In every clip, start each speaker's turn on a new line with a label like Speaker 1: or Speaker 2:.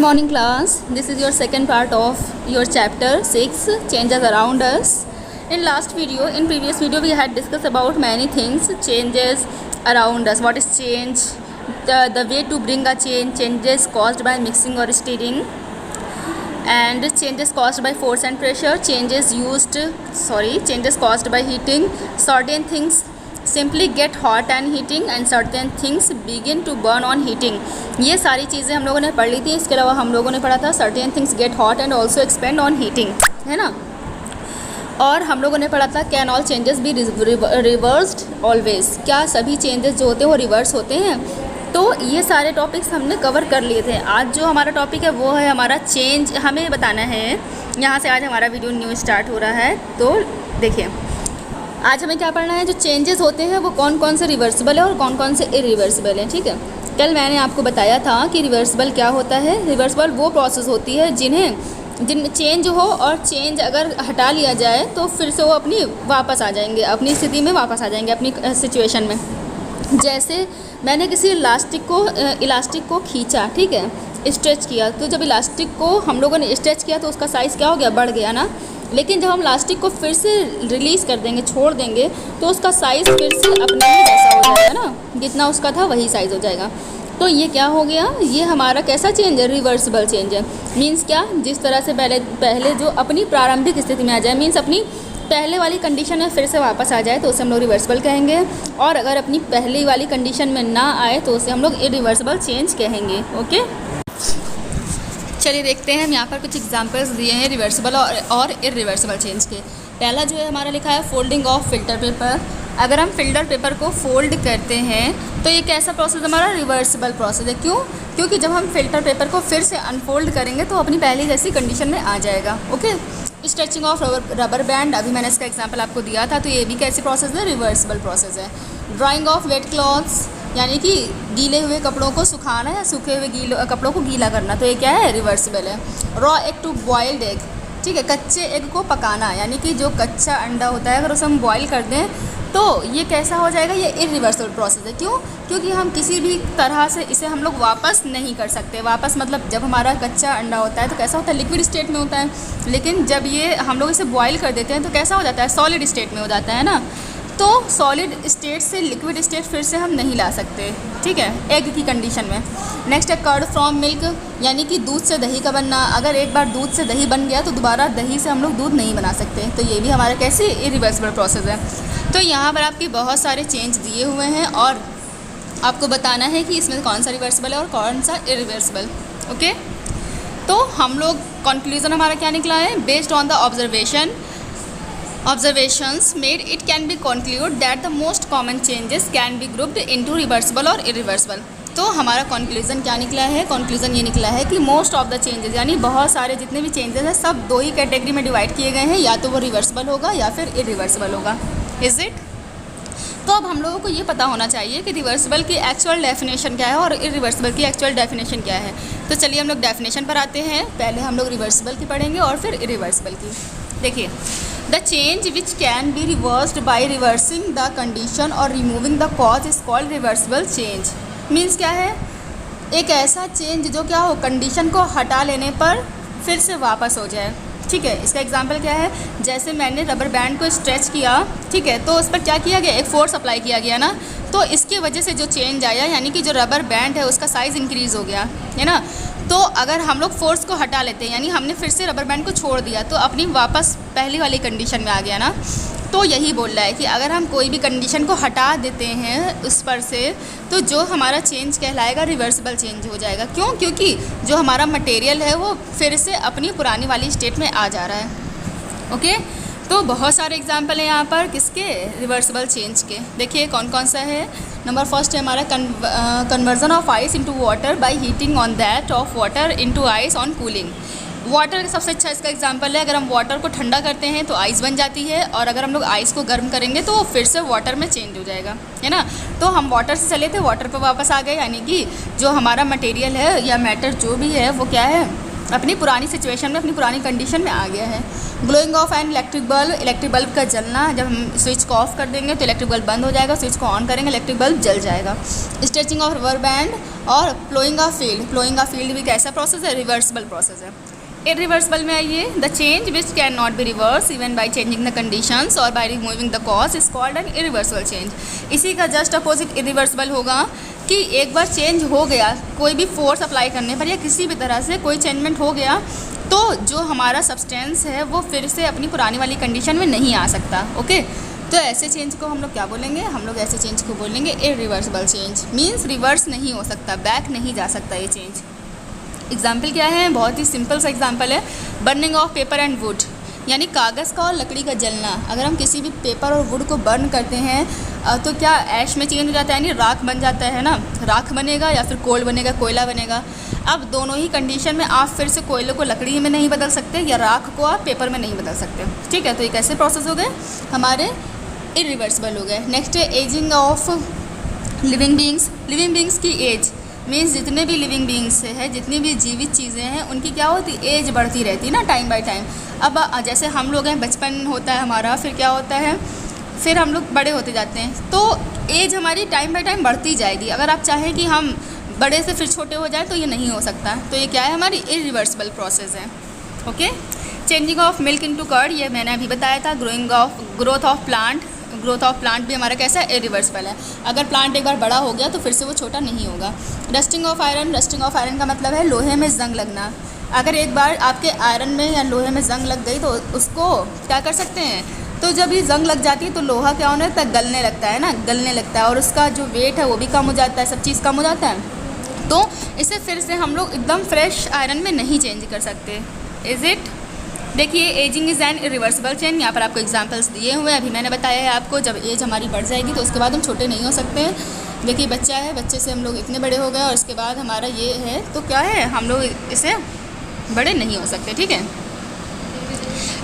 Speaker 1: morning class. This is your second part of your chapter 6 changes around us. In previous video we had discussed about many things, changes around us, what is change, the way to bring a change, changes caused by mixing or stirring, and changes caused by force and pressure, changes caused by heating. Certain things simply get hot and heating and certain things begin to burn on heating. ये सारी चीज़ें हम लोगों ने पढ़ ली थी. इसके अलावा हम लोगों ने पढ़ा था certain things get hot and also expand on heating, है ना. और हम लोगों ने पढ़ा था can all changes be reversed always. क्या सभी चेंजेस जो होते हैं वो रिवर्स होते हैं? तो ये सारे टॉपिक्स हमने कवर कर लिए थे. आज जो हमारा टॉपिक है वो है हमारा चेंज. हमें बताना है, यहाँ से आज हमारा वीडियो न्यू स्टार्ट हो रहा है. तो देखिए आज हमें क्या पढ़ना है. जो चेंजेस होते हैं वो कौन कौन से रिवर्सिबल है और कौन कौन से इरिवर्सिबल है. ठीक है, कल मैंने आपको बताया था कि रिवर्सिबल क्या होता है. रिवर्सिबल वो प्रोसेस होती है जिनमें चेंज हो और चेंज अगर हटा लिया जाए तो फिर से वो अपनी वापस आ जाएंगे, अपनी स्थिति में वापस आ जाएंगे, अपनी सिचुएशन में. जैसे मैंने किसी इलास्टिक को खींचा, ठीक है, स्ट्रेच किया. तो जब इलास्टिक को हम लोगों ने स्ट्रेच किया तो उसका साइज़ क्या हो गया, बढ़ गया ना. लेकिन जब हम इलास्टिक को फिर से रिलीज़ कर देंगे, छोड़ देंगे, तो उसका साइज़ फिर से अपने ही जैसा हो जाएगा ना, जितना उसका था वही साइज़ हो जाएगा. तो ये क्या हो गया, ये हमारा कैसा चेंज है, रिवर्सिबल चेंज है. मीन्स क्या, जिस तरह से पहले जो अपनी प्रारंभिक स्थिति में आ जाए, मीन्स अपनी पहले वाली कंडीशन में फिर से वापस आ जाए तो उसे हम लोग रिवर्सिबल कहेंगे. और अगर अपनी पहली वाली कंडीशन में ना आए तो उसे हम लोग इरिवर्सिबल चेंज कहेंगे. ओके, चलिए देखते हैं. हम यहाँ पर कुछ एग्जांपल्स दिए हैं रिवर्सिबल और इरिवर्सिबल चेंज के. पहला जो है हमारा लिखा है फोल्डिंग ऑफ फिल्टर पेपर. अगर हम फिल्टर पेपर को फोल्ड करते हैं तो ये कैसा प्रोसेस हमारा, रिवर्सिबल प्रोसेस है. क्यों? क्योंकि जब हम फिल्टर पेपर को फिर से अनफोल्ड करेंगे तो अपनी पहली जैसी कंडीशन में आ जाएगा. Okay. Stretching of rubber band, अभी मैंने इसका एग्जाम्पल आपको दिया था. तो ये भी कैसी प्रोसेस है, रिवर्सिबल प्रोसेस है. ड्राइंग ऑफ वेट क्लॉथ्स, यानी कि गीले हुए कपड़ों को सुखाना या सूखे हुए कपड़ों को गीला करना, तो ये क्या है, रिवर्सिबल है. Raw egg to boiled egg, ठीक है, कच्चे एग को पकाना, यानी कि जो कच्चा अंडा होता है अगर उसे हम बॉयल कर दें तो ये कैसा हो जाएगा, ये इरिवर्सिबल प्रोसेस है. क्यों? क्योंकि हम किसी भी तरह से इसे हम लोग वापस नहीं कर सकते. वापस मतलब जब हमारा कच्चा अंडा होता है तो कैसा होता है, लिक्विड स्टेट में होता है. लेकिन जब ये हम लोग इसे बॉयल कर देते हैं तो कैसा हो जाता है, सॉलिड स्टेट में हो जाता है ना. तो सॉलिड स्टेट से लिक्विड स्टेट फिर से हम नहीं ला सकते, ठीक है, एग की कंडीशन में. नेक्स्ट है कर्ड फ्रॉम मिल्क, यानी कि दूध से दही का बनना. अगर एक बार दूध से दही बन गया तो दोबारा दही से हम लोग दूध नहीं बना सकते. तो ये भी हमारा कैसे, इरिवर्सिबल प्रोसेस है. तो यहाँ पर आपके बहुत सारे चेंज दिए हुए हैं और आपको बताना है कि इसमें कौन सा रिवर्सिबल है और कौन सा इरिवर्सिबल. ओके, तो हम लोग कंक्लूजन हमारा क्या निकला है, based on the observations made, it can be concluded that the most common changes can be grouped into reversible और irreversible. तो हमारा कंक्लूजन क्या निकला है, कंक्लूजन ये निकला है कि मोस्ट ऑफ द चेंजेस, यानी बहुत सारे जितने भी चेंजेस हैं सब दो ही कैटेगरी में डिवाइड किए गए हैं, या तो वो रिवर्सिबल होगा या फिर इरिवर्सिबल होगा. Is it? तो अब हम लोगों को ये पता होना चाहिए कि रिवर्सिबल की एक्चुअल डेफिनेशन क्या है और इरिवर्सिबल की एक्चुअल डेफिनेशन क्या है. तो चलिए हम लोग डेफिनेशन पर आते हैं. पहले हम लोग रिवर्सिबल की पढ़ेंगे और फिर इरिवर्सिबल की. देखिए, the change which can be reversed by reversing the condition और removing the cause is called reversible change. Means क्या है, एक ऐसा चेंज जो क्या हो, कंडीशन को हटा लेने पर फिर से वापस हो जाए. ठीक है, इसका एग्जांपल क्या है, जैसे मैंने रबर बैंड को स्ट्रेच किया, ठीक है, तो उस पर क्या किया गया, एक फोर्स अप्लाई किया गया ना. तो इसकी वजह से जो चेंज आया, यानी कि जो रबर बैंड है उसका साइज़ इंक्रीज़ हो गया, है ना. तो अगर हम लोग फोर्स को हटा लेते हैं, यानी हमने फिर से रबर बैंड को छोड़ दिया, तो अपनी वापस पहली वाली कंडीशन में आ गया ना. तो यही बोल रहा है कि अगर हम कोई भी कंडीशन को हटा देते हैं उस पर से तो जो हमारा चेंज कहलाएगा रिवर्सिबल चेंज हो जाएगा. क्यों? क्योंकि जो हमारा मटेरियल है वो फिर से अपनी पुरानी वाली स्टेट में आ जा रहा है. ओके, तो बहुत सारे एग्जाम्पल हैं यहाँ पर किसके, रिवर्सिबल चेंज के. देखिए कौन कौन सा है. नंबर फर्स्ट है हमारा conversion of ice into water by heating on that of water into ice on cooling. Water सबसे अच्छा इसका एग्जांपल है. अगर हम वाटर को ठंडा करते हैं तो आइस बन जाती है, और अगर हम लोग आइस को गर्म करेंगे तो फिर से वाटर में चेंज हो जाएगा, है ना. तो हम वाटर से चले थे, वाटर पर वापस आ गए, यानी कि जो हमारा मटेरियल है या मैटर जो भी है वो क्या है, अपनी पुरानी सिचुएशन में, अपनी पुरानी कंडीशन में आ गया है। Glowing of an electric bulb का जलना, जब हम स्विच को ऑफ कर देंगे तो इलेक्ट्रिक बल्ब बंद हो जाएगा, स्विच को ऑन करेंगे इलेक्ट्रिक बल्ब जल जाएगा। स्ट्रेचिंग ऑफ रबर बैंड और प्लोइंग ऑफ फील्ड भी कैसा प्रोसेस है? रिवर्सिबल प्रोसेस है। इरिवर्सिबल में आइए, the change which can not be reverse even by changing the conditions और by removing the cause is called an irreversible change. इसी का जस्ट अपोजिट इरिवर्सिबल होगा कि एक बार चेंज हो गया, कोई भी फोर्स अप्लाई करने पर या किसी भी तरह से कोई चेंजमेंट हो गया, तो जो हमारा सब्सटेंस है वो फिर से अपनी पुरानी वाली कंडीशन में नहीं आ सकता। ओके, तो ऐसे चेंज को हम लोग क्या बोलेंगे? हम लोग ऐसे चेंज को बोलेंगे इरिवर्सिबल चेंज। मीन्स रिवर्स नहीं हो सकता, बैक नहीं जा सकता ये चेंज। एग्जाम्पल क्या है? बहुत ही सिंपल सा एग्जाम्पल है, burning of paper and would, यानी कागज़ का और लकड़ी का जलना। अगर हम किसी भी पेपर और वुड को बर्न करते हैं तो क्या ऐश में चेंज हो जाता है, यानी राख बन जाता है ना, राख बनेगा या फिर कोल बनेगा, कोयला बनेगा। अब दोनों ही कंडीशन में आप फिर से कोयले को लकड़ी में नहीं बदल सकते या राख को आप पेपर में नहीं बदल सकते। ठीक है, तो ये कैसे प्रोसेस हो गए? हमारे इरिवर्सिबल हो गए। नेक्स्ट है एजिंग ऑफ लिविंग बींग्स की एज मीन्स जितने भी लिविंग बींग्स है, जितनी भी जीवित चीज़ें हैं, उनकी क्या होती है? एज बढ़ती रहती है ना, टाइम बाय टाइम। अब जैसे हम लोग हैं, बचपन होता है हमारा, फिर क्या होता है, फिर हम लोग बड़े होते जाते हैं, तो एज हमारी टाइम बाय टाइम बढ़ती जाएगी। अगर आप चाहें कि हम बड़े से फिर छोटे हो जाए तो ये नहीं हो सकता। तो ये क्या है? हमारी इरिवर्सिबल प्रोसेस है। Okay, changing of milk into curd, ये मैंने अभी बताया था। ग्रोथ ऑफ प्लांट भी हमारा कैसा है? इरिवर्सिबल है। अगर प्लांट एक बार बड़ा हो गया तो फिर से वो छोटा नहीं होगा। रस्टिंग ऑफ आयरन का मतलब है लोहे में जंग लगना। अगर एक बार आपके आयरन में या लोहे में जंग लग गई तो उसको क्या कर सकते हैं? तो जब ये जंग लग जाती है तो लोहा क्या होने लगता है? गलने लगता है ना, गलने लगता है, और उसका जो वेट है वो भी कम हो जाता है, सब चीज़ कम हो जाता है। तो इसे फिर से हम लोग एकदम फ्रेश आयरन में नहीं चेंज कर सकते। Is it? देखिए, ageing is an irreversible change. यहाँ पर आपको एग्जांपल्स दिए हुए हैं, अभी मैंने बताया है आपको, जब एज हमारी बढ़ जाएगी तो उसके बाद हम छोटे नहीं हो सकते। देखिए, बच्चा है, बच्चे से हम लोग इतने बड़े हो गए और उसके बाद हमारा ये है, तो क्या है? हम लोग इसे बड़े नहीं हो सकते। ठीक है,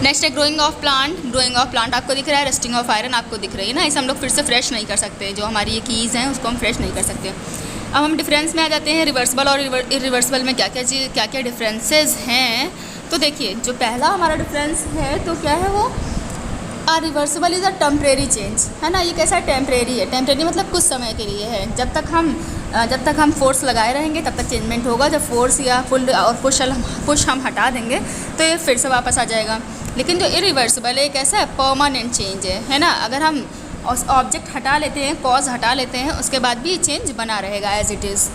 Speaker 1: नेक्स्ट है ग्रोइंग ऑफ प्लांट आपको दिख रहा है, रस्टिंग ऑफ आयरन आपको दिख रही है ना, इसे हम लोग फिर से फ्रेश नहीं कर सकते। जो हमारी ये कीज़ हैं उसको हम फ्रेश नहीं कर सकते। अब हम डिफरेंस में आ जाते हैं, रिवर्सिबल और इरिवर्सिबल में क्या क्या डिफरेंसेस हैं। तो देखिए, जो पहला हमारा डिफरेंस है तो क्या है वो? Reversible is a temporary change, है ना। ये कैसा टेम्परेरी है? टेम्परेरी मतलब कुछ समय के लिए है। जब तक हम फोर्स लगाए रहेंगे तब तक चेंजमेंट होगा। जब फोर्स या पुल और पुश हम हटा देंगे तो ये फिर से वापस आ जाएगा। लेकिन जो इरिवर्सिबल है कैसा है? परमानेंट चेंज है ना। अगर हम ऑब्जेक्ट हटा लेते हैं, कॉज हटा लेते हैं, उसके बाद भी चेंज बना रहेगा एज इट इज़।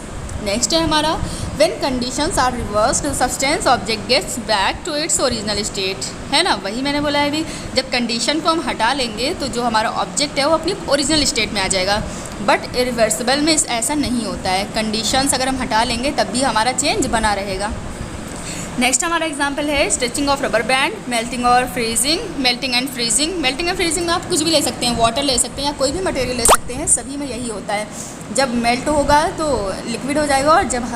Speaker 1: नेक्स्ट है हमारा when conditions are reversed substance object gets back to its original state, है ना। वही मैंने बोला है अभी, जब कंडीशन को हम हटा लेंगे तो जो हमारा ऑब्जेक्ट है वो अपनी ओरिजिनल स्टेट में आ जाएगा। बट इरिवर्सिबल में ऐसा नहीं होता है। कंडीशंस अगर हम हटा लेंगे तब भी हमारा चेंज बना रहेगा। नेक्स्ट हमारा एग्जांपल है stretching of rubber band, melting and freezing में आप कुछ भी ले सकते हैं, वाटर ले सकते हैं या कोई भी मटेरियल ले सकते हैं, सभी में यही होता है। जब मेल्ट होगा तो लिक्विड हो जाएगा और जब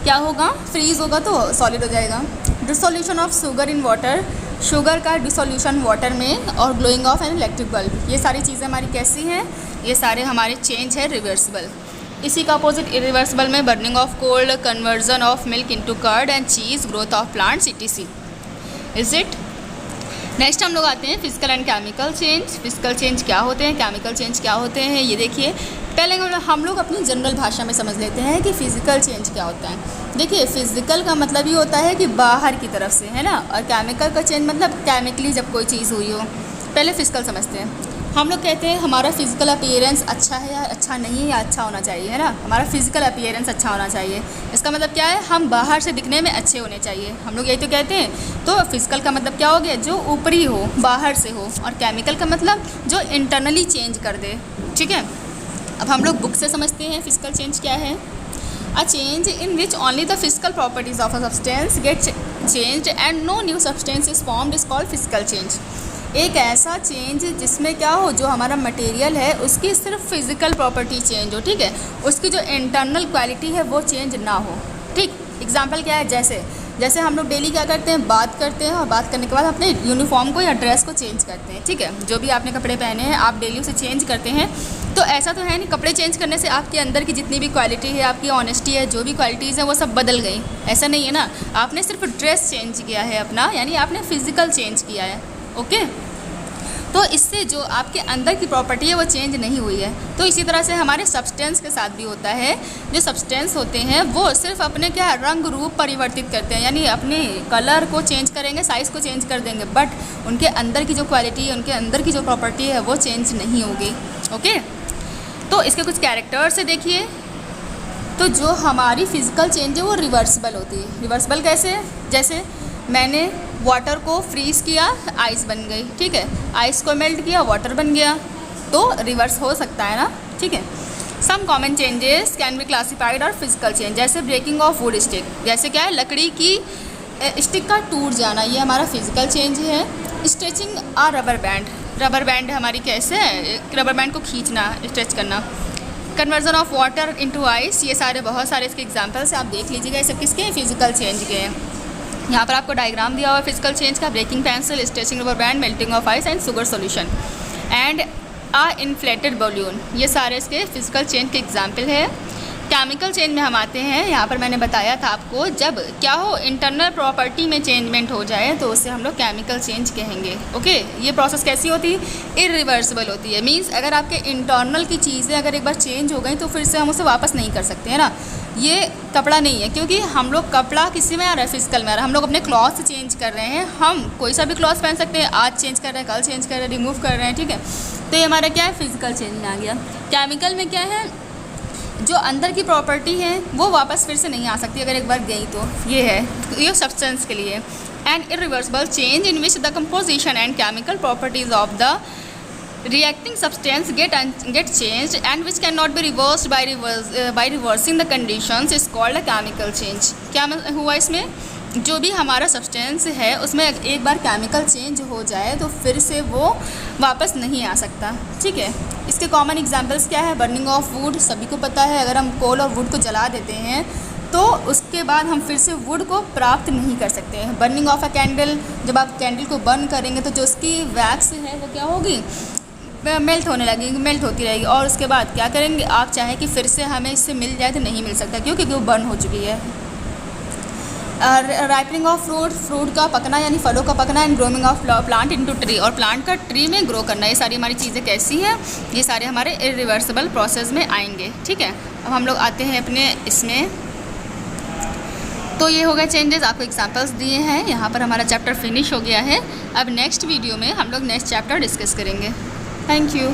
Speaker 1: क्या होगा? फ्रीज होगा तो सॉलिड हो जाएगा। Dissolution of sugar in water, sugar का डिसोल्यूशन वाटर में, और glowing of an electric bulb, ये सारी चीज़ें हमारी कैसी हैं? ये सारे हमारे चेंज है रिवर्सिबल। इसी का अपोजिट इरिवर्सिबल में burning of coal, conversion of milk into curd and cheese, growth of plants etc। Is it? Next हम लोग आते हैं physical and chemical change. Physical change क्या होते हैं, केमिकल चेंज क्या होते हैं, ये देखिए। पहले हम लोग अपनी जनरल भाषा में समझ लेते हैं कि फ़िज़िकल चेंज क्या होता है। देखिए, फ़िज़िकल का मतलब ये होता है कि बाहर की तरफ से, है ना, और केमिकल का चेंज मतलब केमिकली जब कोई चीज़ हुई हो। पहले फिजिकल समझते हैं। हम लोग कहते हैं हमारा फिजिकल अपीयरेंस अच्छा है या अच्छा नहीं है, या अच्छा होना चाहिए, है ना। हमारा फिजिकल अपीयरेंस अच्छा होना चाहिए, इसका मतलब क्या है? हम बाहर से दिखने में अच्छे होने चाहिए, हम लोग यही तो कहते हैं। तो फिजिकल का मतलब क्या हो गया? जो ऊपरी हो, बाहर से हो। और केमिकल का मतलब जो इंटरनली चेंज कर दे। ठीक है, अब हम लोग बुक से समझते हैं फिजिकल चेंज क्या है। A change in which only the physical properties of a substance get changed and no new substance is formed is called physical change. एक ऐसा चेंज जिसमें क्या हो, जो हमारा मटेरियल है उसकी सिर्फ फिजिकल प्रॉपर्टी चेंज हो, ठीक है, उसकी जो इंटरनल क्वालिटी है वो चेंज ना हो। ठीक, एग्जांपल क्या है? जैसे हम लोग डेली क्या करते हैं? बात करते हैं, और बात करने के बाद अपने यूनिफॉर्म को या ड्रेस को चेंज करते हैं। ठीक है, जो भी आपने कपड़े पहने हैं आप डेली उसे चेंज करते हैं, तो ऐसा तो है नहीं कपड़े चेंज करने से आपके अंदर की जितनी भी क्वालिटी है, आपकी ऑनेस्टी है, जो भी क्वालिटीज़ हैं वो सब बदल गई, ऐसा नहीं है ना। आपने सिर्फ ड्रेस चेंज किया है अपना, यानी आपने फिज़िकल चेंज किया है। ओके, तो इससे जो आपके अंदर की प्रॉपर्टी है वो चेंज नहीं हुई है। तो इसी तरह से हमारे सब्सटेंस के साथ भी होता है। जो सब्सटेंस होते हैं वो सिर्फ अपने क्या रंग रूप परिवर्तित करते हैं, यानी अपने कलर को चेंज करेंगे, साइज़ को चेंज कर देंगे, बट उनके अंदर की जो क्वालिटी है, उनके अंदर की जो प्रॉपर्टी है वो चेंज नहीं होगी। ओके, तो इसके कुछ कैरेक्टर्स से देखिए। तो जो हमारी फिज़िकल चेंज है वो रिवर्सिबल होती है। रिवर्सिबल कैसे? जैसे मैंने वाटर को फ्रीज़ किया, आइस बन गई, ठीक है। आइस को मेल्ट किया, वाटर बन गया, तो रिवर्स हो सकता है ना, ठीक है। Some common changes can be classified और फिजिकल चेंज, जैसे ब्रेकिंग ऑफ वुड स्टिक, जैसे क्या है लकड़ी की स्टिक का टूट जाना, ये हमारा फिजिकल चेंज है। स्ट्रेचिंग आ रबर बैंड, रबर बैंड हमारी कैसे है, रबर बैंड को खींचना, स्ट्रेच करना। Conversion of water into ice, ये सारे बहुत सारे इसके एग्जांपल्स आप देख लीजिएगा। ये सब किसके हैं? फिजिकल चेंज के हैं। यहाँ पर आपको डायग्राम दिया हुआ है फिजिकल चेंज का, breaking pencil, stretching rubber band, melting of ice and sugar solution and a inflated balloon, ये सारे इसके फिजिकल चेंज के एग्जाम्पल है। केमिकल चेंज में हम आते हैं। यहाँ पर मैंने बताया था आपको, जब क्या हो इंटरनल प्रॉपर्टी में चेंजमेंट हो जाए तो उसे हम लोग केमिकल चेंज कहेंगे। ओके, ये प्रोसेस कैसी होती है? इरिवर्सिबल होती है। मींस अगर आपके इंटरनल की चीज़ें अगर एक बार चेंज हो गई तो फिर से हम उसे वापस नहीं कर सकते, है ना। ये कपड़ा नहीं है, क्योंकि हम लोग कपड़ा किसी में आ रहा है, फिजिकल में आ रहा है। हम लोग अपने क्लॉथ चेंज कर रहे हैं, हम कोई सा भी क्लॉथ पहन सकते हैं, आज चेंज कर रहे हैं, कल चेंज कर रहे हैं, रिमूव कर रहे हैं, ठीक है। तो ये हमारा क्या है? फिजिकल चेंज में आ गया। केमिकल में क्या है? जो अंदर की प्रॉपर्टी है वो वापस फिर से नहीं आ सकती, अगर एक बार गई तो। ये है, ये सब्सटेंस के लिए। And irreversible change in which the composition and chemical properties of the reacting substance get changed and which cannot be reversed by reversing the conditions is called a chemical change। क्या हुआ इसमें? जो भी हमारा substance है उसमें एक बार chemical change हो जाए तो फिर से वो वापस नहीं आ सकता, ठीक है। इसके कॉमन एग्जांपल्स क्या है? बर्निंग ऑफ वुड, सभी को पता है, अगर हम कोल और वुड को जला देते हैं तो उसके बाद हम फिर से वुड को प्राप्त नहीं कर सकते हैं। बर्निंग ऑफ अ कैंडल, जब आप कैंडल को बर्न करेंगे तो जो उसकी वैक्स है वो क्या होगी? मेल्ट होने लगेगी, मेल्ट होती रहेगी, और उसके बाद क्या करेंगे? आप चाहें कि फिर से हमें इससे मिल जाए तो नहीं मिल सकता, क्योंकि वो बर्न हो चुकी है। राइपनिंग ऑफ फ्रूट, फ्रूट का पकना यानी फलों का पकना। And growing of plant into tree, और प्लांट का ट्री में ग्रो करना। ये सारी हमारी चीज़ें कैसी हैं? ये सारे हमारे इरिवर्सिबल प्रोसेस में आएंगे, ठीक है। अब हम लोग आते हैं अपने इसमें, तो ये हो गए चेंजेस, आपको एग्जांपल्स दिए हैं। यहाँ पर हमारा चैप्टर फिनिश हो गया है। अब नेक्स्ट वीडियो में हम लोग नेक्स्ट चैप्टर डिस्कस करेंगे। Thank you.